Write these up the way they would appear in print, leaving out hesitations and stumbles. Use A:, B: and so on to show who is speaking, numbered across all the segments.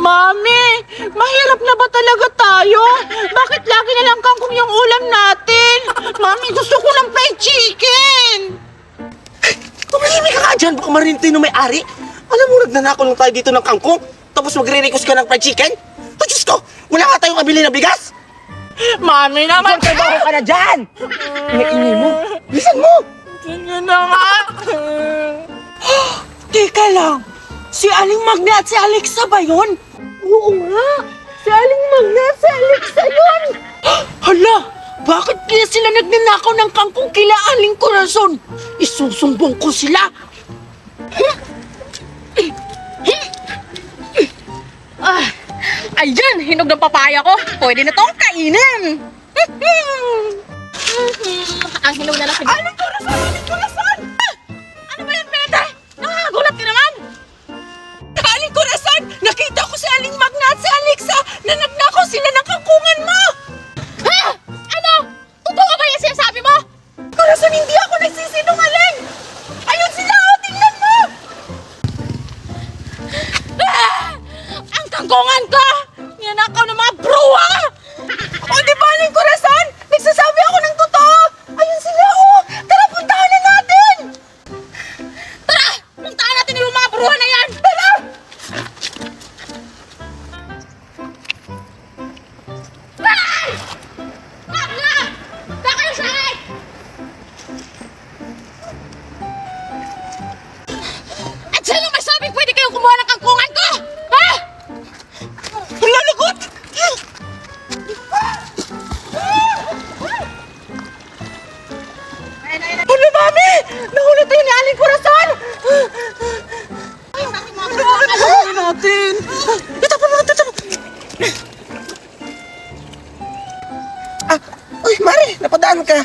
A: Mami, mahirap na ba talaga tayo? Bakit lagi na lang kangkong yung ulam natin? Mami, gusto ko ng fried chicken!
B: Tumahimik ka nga dyan, baka marintay ng may-ari. Alam mo, nagnanakaw lang tayo dito ng kangkong, tapos magre-request ka ng fried chicken? Oh, Diyos ko, wala nga tayong kabili na bigas?
A: Mami naman!
B: Trabaho ka na dyan! Ingay mo, bilisan mo!
A: Sige na nga! Teka lang, si Aling Magna at si Alexa ba yun? Oo nga, si Aling Magna at si Alexa yun! Hala, bakit kaya sila nagnanakaw ng kangkong kila Aling Corazon? Isusumbong ko sila!
C: Ayan, hinog ng papaya ko. Pwede na tong kainin. Ang hinog na lang.
A: Aling Corazon! Aling Corazon!
C: Ano ba yan, Pete? Nakakagulat ka naman.
A: Aling Corazon! Nakita ko si Aling Magna at si Alexa na nagnakaw sila ng kangkungan mo!
C: Ha? Ano? Totoo ba yung sinasabi mo?
A: Corazon, hindi ako nagsisinungaling! Ayun sila! Oh, tingnan mo!
C: Ang kangkungan ko! Ninakaw ng mga bruwa!
A: O, di ba, Aling Corazon? Nagsasabi ako ng totoo! Ayun sila, oh! Tara, puntahan na natin!
C: Tara! Puntahan natin yung mga bruwa na yan!
A: Tara!
C: Ay! Magna! Saan kayo saan? At sino may sabing pwede kayong kumuha ng kangkungan ko? Ha?
A: Ang lalagot! Ano, Mami? Nahuli tayo ni Aling Corazon! Ano natin? Itapon mo!
B: Uy, Mari, napadaan ka.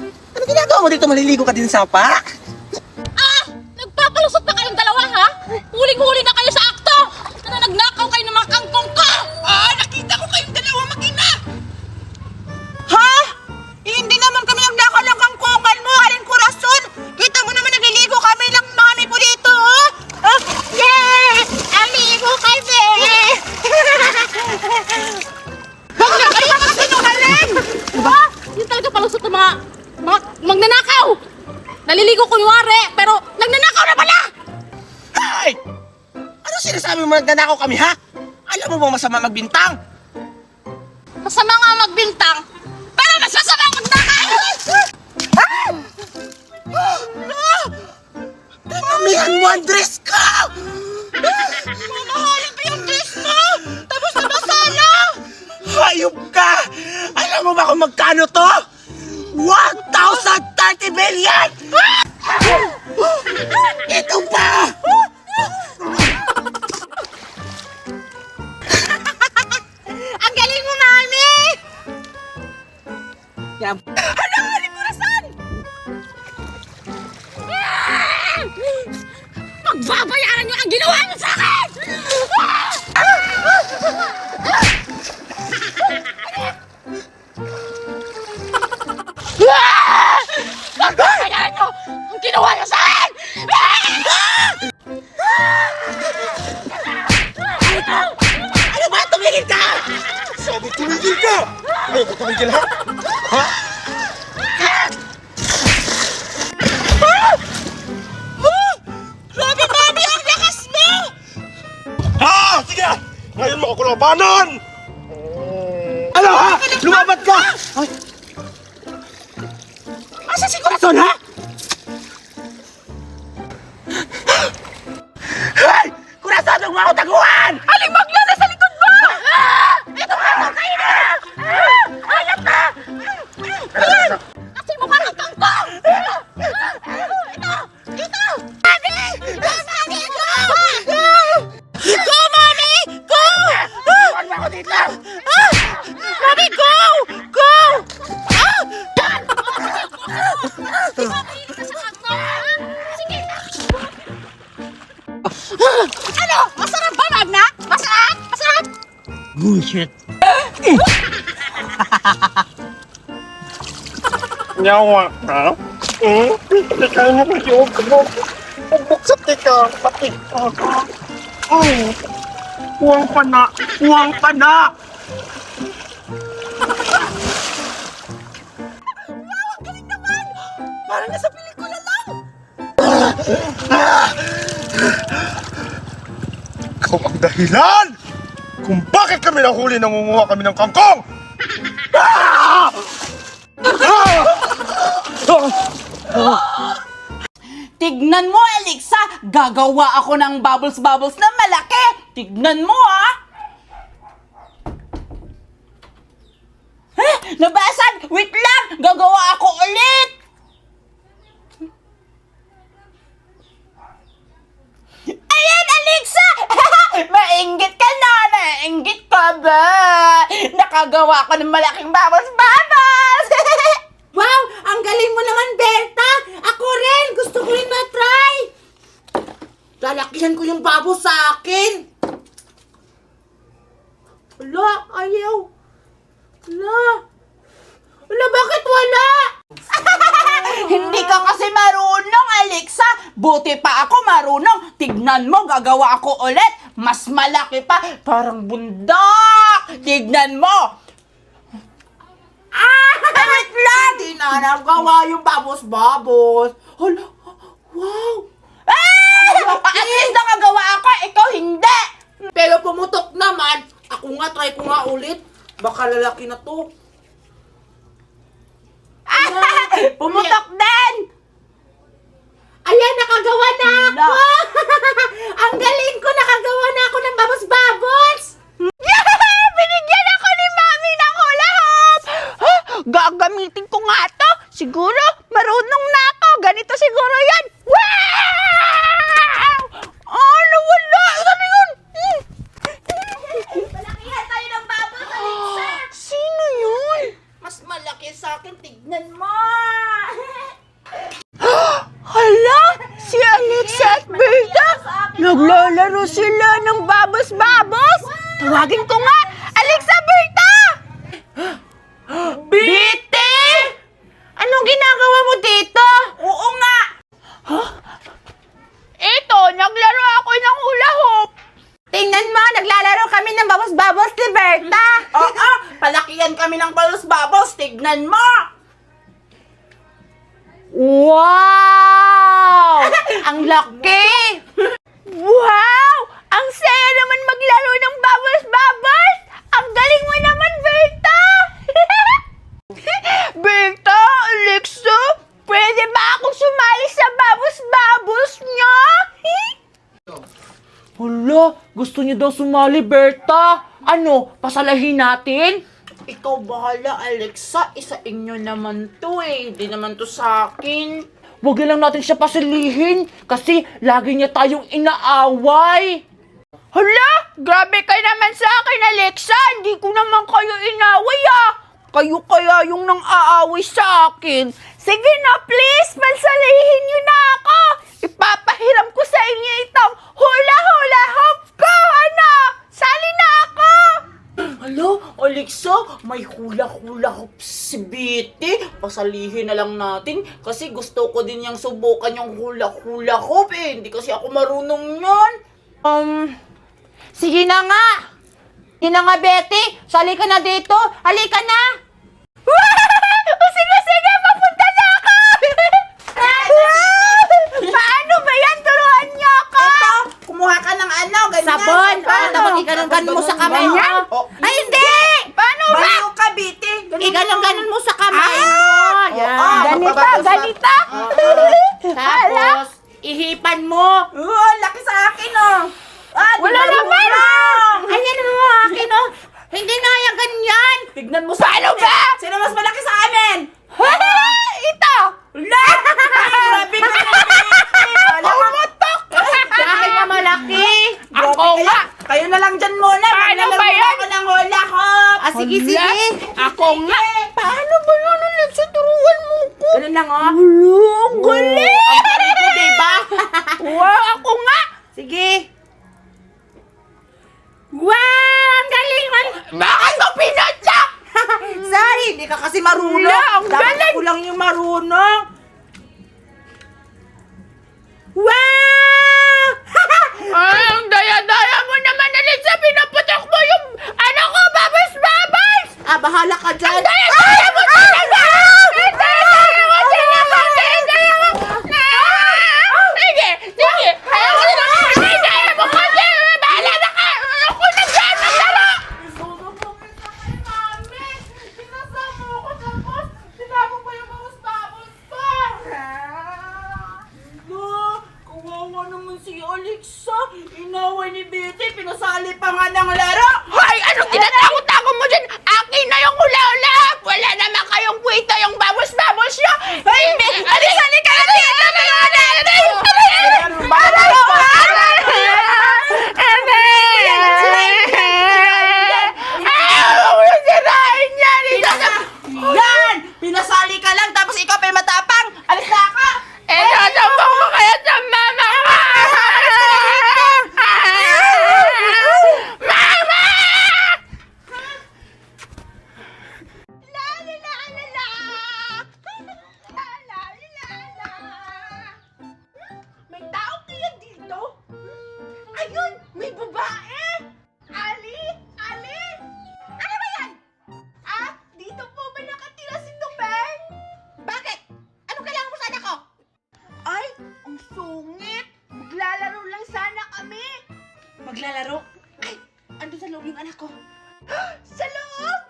B: Ano ginagawa mo dito? Maliligo ka din sa sapa?
C: Nagpapalusot na kayong dalawa, ha? Huling-huli na kayo sa akto! Na nagnakaw kayo ng mga kangkong ko!
A: Nakita ko kayong dalawa mag-ina! Ha? Hindi naman kami nagnakaw ng kangkungan mo, Aling Corazon! Kita mo naman nagliligo kami lang mami po dito, oh! Yes! Amigo kami!
C: Huwag na kayo makasinungaling! Diba? Yun talaga palusot ng mga magnanakaw! Naliligo kunwari, pero nagnanakaw na pala!
B: Hey! Ano sinasabi mo nagnanakaw kami, ha? Alam mo bang masama magbintang?
C: Masama nga magbintang, pero mas masama magnakaw!
B: Mamihan mo ang dress ko!
A: Mamahalin pa yung dress mo! Tapos nabasala!
B: Hayop ka! Alam mo ba kung magkano to? 1,030 billion! Ito pa!
C: Ang galing mo, Mami!
A: Hala, Aling Corazon!
C: Magbabayaran niyo ang ginawa niyo sa akin! Magbabayaran niyo ang ginawa niyo sa akin!
B: Ano ba? Tumigil ka! Sabi tumigil ka! Ayaw ko tumigil, ha? Ha?
A: Grabe, Mami! Ang lakas mo!
B: Ha? Sige! Ngayon mo ako labanan! Ano, ha? Lumabat ka! Ay! Asa si Corazon, ha? Hey! Corazon, huwag mo ako taguan!
A: Aling Magna, nasa likod mo!
C: Ito nga ito kayo na! Ayap na! Kasi mukha ng kangkong! Ito! Ito! Mami! Mami! Go!
A: Go, Mami! Go!
B: Huwag mo ako dito!
A: Mami, go! Go!
C: Di ba mahilig ka sa kangkong? Sige! Ano? Masarap ba, Magna? Masarap? Masarap?
B: Bullshit!
D: Nyawa ka? Ikaw na ba yung kabog? Pagbuksan ka, pati ka. Huwag pa na! Huwag pa na!
A: Parang nasa pelikula lang!
D: Ikaw ang dahilan kung bakit kami nahuli nangunguha kami ng kangkong!
A: Tignan mo, Alexa! Gagawa ako ng bubbles-bubbles na malaki! Tignan mo, ah! Nabasag! Wait lang! Gagawa ako ulit! Ayan, Alexa! Mainggit ka na! Nainggit ka ba? Nakagawa ko ng malaking bubbles-bubbles!
C: Wow! Ang galing mo naman, Berta! Ako rin! Gusto ko rin ma-try! Lalakihan ko yung babo sa akin! Wala! Ayaw! Wala! Wala! Bakit wala?
A: Hindi ka kasi marunong, Alexa! Buti pa ako marunong! Tignan mo, gagawa ako ulit! Mas malaki pa! Parang bundok! Tignan mo! Wait lang!
C: Hindi na nagawa yung babos-babos. Hala! Wow!
A: At least nakagawa ako, ikaw hindi!
C: Pero pumutok naman. Ako nga, try ko nga ulit. Baka lalaki na to.
A: Pumutok din!
C: Ayan, nakagawa na ako! Ang galing ko! Nakagawa na ako ng babos-babos!
A: Binigyan ako ni Mami ng hula hoop! Gagamitin ko nga to! Siguro, marunong na ako! Ganito siguro yan! Wow! Ano wala? Ano yun?
C: Malakihan tayo ng babos, Alexa!
A: Sino yun?
C: Mas malaki sa akin, tignan mo!
A: Hala! Si Alexa at Berta! Naglalaro sila ng babos-babos! Tawagin ko nga! Alexa, Berta! Biti! Anong ginagawa mo dito? Oo nga! Ito, naglaro ako ng hula hoop!
C: Tingnan mo, naglalaro kami ng babos-babos ni Berta!
A: Oo! Palakihan kami ng babos-babos! Tignan mo! Wow! Ang laki! Wow! Ang saya naman maglaro ng bubbles-bubbles! Ang galing mo naman, Berta! Berta, Alexa, pwede ba akong sumali sa bubbles-bubbles niyo? Hala, gusto niyo daw sumali, Berta. Ano, pasalahin natin? Ikaw bahala, Alexa. Isa inyo naman to eh. Hindi naman to sa akin. Huwag lang natin siya pasalihin kasi lagi niya tayong inaaway. Hala! Grabe ka naman sa akin, Alexa! Hindi ko naman kayo inaway ah! Kayo kaya yung nang aaway sa akin. Sige na, please! Pansalihin niyo na ako! Ipapahiram ko sa inyo itong hula-hula hoop ko! Ano? Sali na ako! Alo, Alexa, may hula-hula hoop si Biti. Pasalihin na lang natin kasi gusto ko din yung subukan yung hula-hula hoop eh. Hindi kasi ako marunong yun.
C: Sige na nga! Sige na nga, Betty! Sali ka na dito! Halika na!
A: Sige, papunta na ako! Paano ba yan? Turuan niyo ako! Kumuha ka ng ano, ganyan.
C: Sabon! Tapos iganon-ganon mo sa kamay mo. Ay, hindi!
A: Paano ba?
C: Baliw
A: ka, Biti?
C: Iganon-ganon mo sa kamay mo.
A: Ganita.
C: Tapos, ihipan mo.
A: Laki sa akin, oh. Wala naman!
C: Ayan mo, akin, oh. Hindi nga yan ganyan.
A: Tignan mo sa ano ba? Sino mas malaki sa amin? Ito! Grabe ka na! Pumutok!
C: Dahil na malaki.
A: Ako nga! Kayo na lang dyan muna. Paano ba yan? Ako ng hula hoop.
C: Sige, sige.
A: Ako nga! Paano ba yun? Alexa, turuan mo ko.
C: Ganun lang, oh.
A: Ang galing!
C: Ang galing ko, diba?
A: Wow, ako nga!
C: Sige. Wow! Ang galing!
A: Bakit mo pinatsak?
C: Sorry, hindi ka kasi marunong.
A: Wala, ang
C: Dapat
A: galing.
C: ako lang yung marunong. Wow!
A: Ay, ang daya-daya mo naman, Alexa. Bahala ka dyan!
C: Sige! Sige! Kaya mo kasi! Bahala na ka! Ako na dyan! Maglaro! Sinasama ko tapos sinama pa yung bangus-bangus ko!
A: Kawawa naman si Alexa. Inaway ni Betty, pinasali pa nga ng laro.
C: Hoy! Anong tinatakot-takot mo dyan? Akin na yung hula-hula! Wala naman kayong kwenta yung bangus-bangus nyo! Hey! Alisali ka na dito! Tulungan natin!
A: Yan! Pinasali ka lang tapos ikaw pa yung matapang. Alis na ka!
C: Sasambok mo kaya sa mama ko! Mama! La la la la la! La la la la! May tao kaya dito? Ayun! May babae! Ali! Ali! Ano ba yan? Ah? Dito po ba nakatira si Tupeng? Bakit? Ano kailangan mo sana ko?
A: Ay, ang sungit. Maglalaro lang sana kami. Maglalaro? Ay, ando sa loob yung anak ko.
C: Sa loob?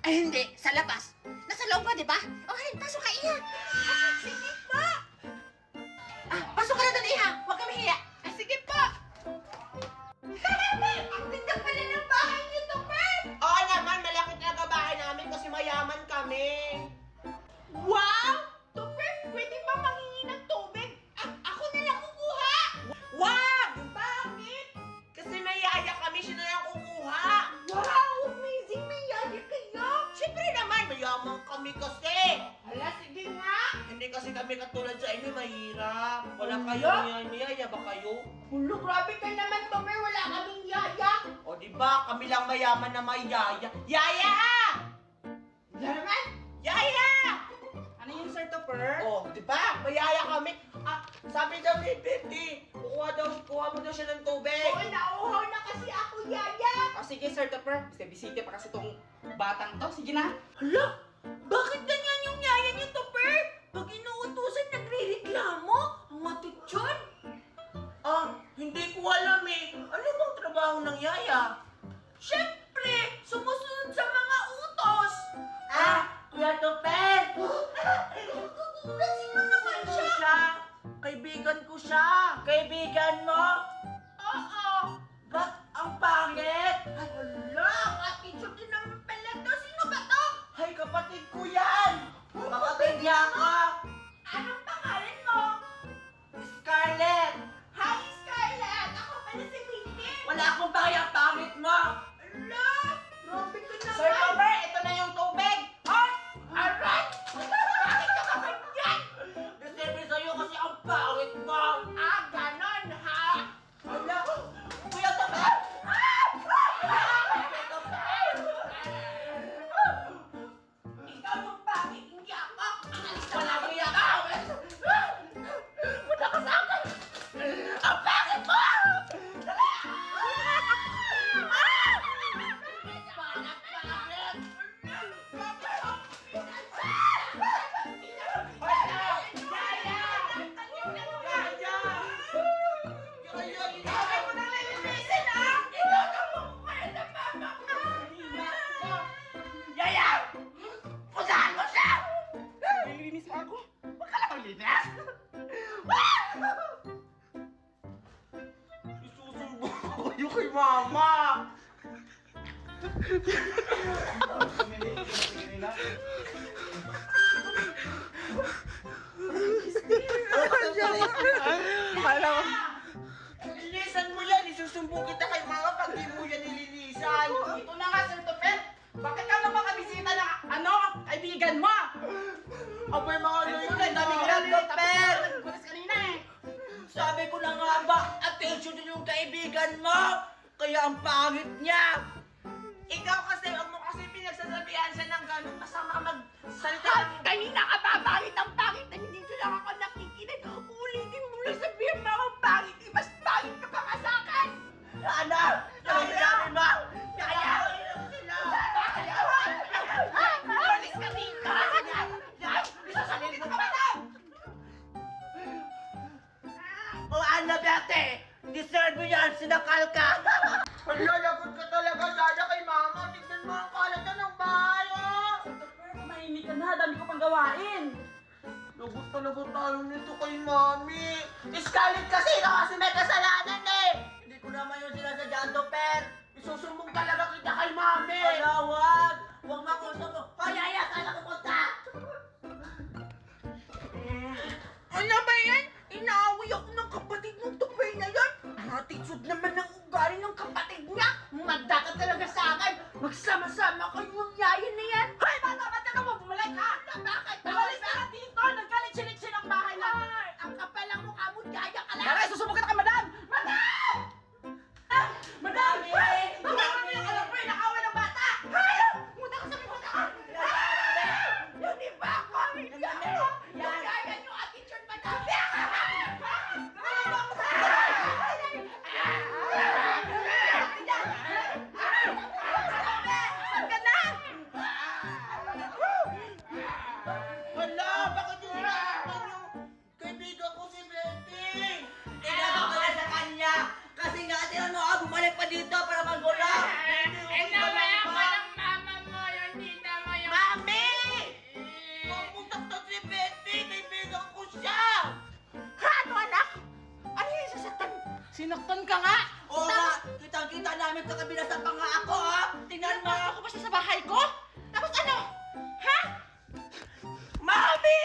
C: Ay, hindi. Sa labas. Nasa loob ka, di ba? Okay, pasok ka, Iha. Sige po. Pasok ka na doon, Iha. Huwag kami hiya. Sige po. Ang ganda pala ng bahay niyo, Tupeng.
B: Oo naman, malaki talaga bahay namin kasi mayaman kami.
C: Wow! Tupeng, pwede ba manghingi ng tubig? Ako na lang kukuha.
B: Wag! Bakit? Kasi may yaya kami, siya na lang kukuha.
C: Wow! Amazing! May yaya kayo.
B: Siyempre naman, mayaman kami kasi.
C: Hala, sige nga.
B: Hindi kasi kami katulad sa inyo, mahirap. Wala kayo, niyaya ba kayo?
C: Hulo, grabe ka naman, Tupeng. Wala kaming yaya.
B: O diba, kami lang mayaman na may yaya. Yaya!
C: Wala naman.
B: Yaya!
A: Ano yung Sir Topper?
B: Oh, diba? May yaya kami. Ah, sabi daw ni Betty, kuha mo daw siya ng tubig.
C: Oo, nauhaw na kasi ako, yaya.
A: O sige Sir Topper, bisita pa kasi tong batang to. Sige na.
C: Hala, bakit ganyan yung yaya niyo, Tupper? Pag inuutusan, nagre-reklamo. Ang matutyon.
B: Ah, hindi ko alam eh. Ano bang trabaho ng yaya?
C: Siyempre, sumusunod sa mga utos.
B: Ah, Kuya Topper!
C: Sino naman siya?
B: Kaibigan ko siya. Kaibigan mo?
C: Oo.
B: Ba't ang pangit?
C: Hala, attitude din naman pala to. Sino ba to?
B: Ay, kapatid ko yan! Kapatid niya ako!
C: Anong pangalan mo?
B: Scarlett!
C: Hi, Scarlett. Ako pala si Mindy.
B: Wala akong bayang pangit mo!
C: Hala, grabe ka naman.
B: Sir Topper, ito na yung tubig!
C: Ay, alright. Bakit ka ba ganyan?
B: Deserve sa'yo kasi ang pangit mo!
C: Ah, ganon ha?
B: Wala! Kuya Topper!
C: Ikaw yung pangit, hindi ako.
B: Wala ko yan!
C: Punta ka sa akin. Ang pangit mo!
A: Lilinis mo ako.
B: Isusumbong ko kayo kay Mama! Linisan mo yan! Isusumbong kita kay Mama pag di mo yan nilinisan!
A: Ito na nga Sir Topper. Bakit ka na makabisita ng kaibigan mo?
B: Abay mga
A: Ay,
B: yun!
A: ang dami
B: Kuya Topper!
A: Nagkulis kanina eh.
B: Sabi ko na nga ba, attention din yung kaibigan mo! Kaya ang pangit niya! Ikaw kasi, ang mo kasi pinagsasabihan siya ng gano'ng masama magsalita.
C: Kanina ka ba? Pangit ang pangit na hindi ko lang ako nakikinig. Ulitin mo lang sabihin mo akong pangit. Mas pangit ka pa ka sa akin.
B: Ano? Sabi namin ba?
C: Kaya!
B: Kaya! Deserve mo yan, sinakal ka! Hala, lagot ka talaga sana kay mama. Tignan mo ang kalat na ng bahay, oh!
A: Mahimik ka na, dami ko pang gawain.
B: Lagot tayo nito kay mami. Scarlett kasi, ikaw kasi may kasalanan eh! Hindi ko naman yung sinasadya, Per. Isusumbong talaga kita kay mami. Hala, wag! Huwag makusumbong. Kaya, saan ako punta?
C: Ano ba yan? Inaaway ako ng kapatid mong tupay na yan. Attitude naman ng ugali ng kapatid niya. Magda ka talaga sa akin. Magsama-sama kayo ng yayin na yan. Hoy, bata ka mo, bumalik ka. Bakit? Bumalik ka dito. Nagkalit-silit ang bahay lang. Ay, ang kapal ang mukha mo, gaya ka lang.
A: Tara, susubukan ka, madam!
C: Madam! Madam!
B: Mami!
C: Ay! Tawagan mo yung alam ko, nakaway ng bata! Ay! Munta ka sa may bata ka! Hindi ba ako? Hindi ako! Nagayan yung attitude, madam! Saan ka na?
B: Hala, bakit yung hinahapan yung kaibigan ko si Betty? Tinawag ko na sa kanya. Kasi nga, tinan mo, bumalik pa dito para magulo.
C: Namaya ko ng mama mo, yung tita mo, yung... Mami!
B: Pumuntak si Betty, kaibigan ko siya.
C: Ano, anak? Ano yung sasaktan?
A: Sinaktan ka nga!
B: Oo nga, kitang-kita namin kakabila sa panga ako, ha? Tingnan mo.
C: Ako ba siya sa bahay ko? Tapos ano? Ha?
B: Mami!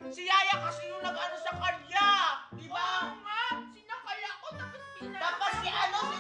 B: Si Yaya kasi yung nag-ano sa kanya. Di ba?
C: Oo nga, sinakala ko tapos pinala.
B: Tapos si ano, si